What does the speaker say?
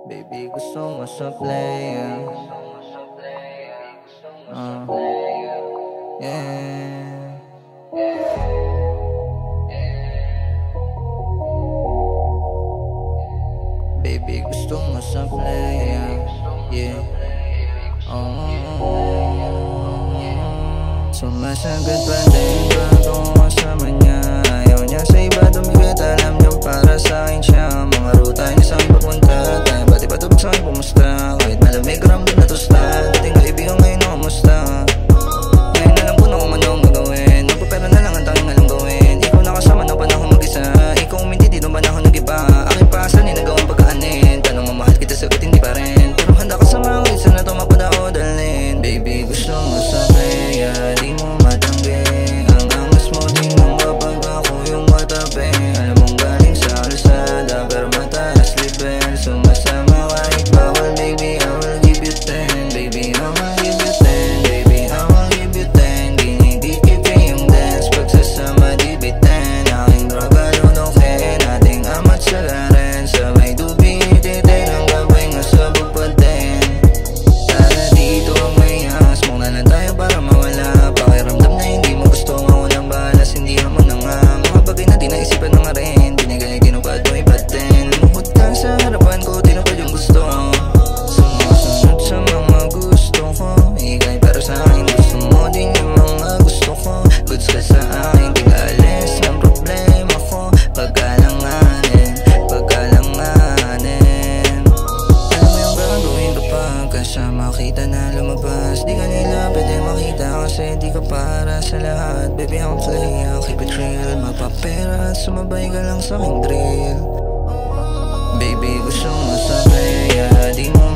Baby, gusto mo sa playa. Yeah. Baby, gusto mo sa playa. Yeah. Sumasagot pa din bago kasama niya. Ayaw niya sa iba tumigat, alam niya para sa akin siya. Mga ruta niya sa akin papunta, tayo pati patubig sa akin pumusta. Kahit malamig ramdam na tusta, dating kaibigan ngayon ako musta. Ngayon alam ko na kung ano ang gagawin, magpapera na lang ang tanging alam gawin. Ikaw nakasama na panahon mag-isa, ikaw hindi di naman ako nag-iba. Aking paasan nagawang pagkaanin, tanong mamahal kita sagot hindi pa rin. Pero handa ka sa mga kaysa na tumapad ako dalhin. Baby, gusto mo sa playa, di mo matanggi. Ang angas mo tingnan kapag ako yung matabi. Alam mong galing sa kalsada pero mataas level. Sumasama kahit bawal, baby, I will give you 10. Baby, I will give you 10. Baby, I will give you 10. Dinidikit yung dance pagsasama di bitin. Aking droga lunukin, ating amat sa laren. Sabay dubi ititin ang gabay nga sa bugpatin. Tara dito ang may ahas, mong na tayo para mawala. Pakiramdam na hindi mo gusto, ako lang balas. Hindi mo na nga, mga bagay na di naisipan na nga rin. Binigay tinupad mo ipatin. Lumuhod ka sa harapan ko, tinupad yung gusto. Sumusunod sa mga gusto ko, ikay pero sa akin gusto mo din yung mga gusto ko. Goods ka sa akin, di ka alis ng problema ko. Pagkalanganin, pagkalanganin. Alam mo yung gagawin kapag kasama kita na lumabas. Di ka nila pwede makita kasi di ka para sa lahat. Baby, I'll play, I'll keep it real. Magpapera at sumabay ka lang sa aking drill. Baby, gusto mo sa playa, di mo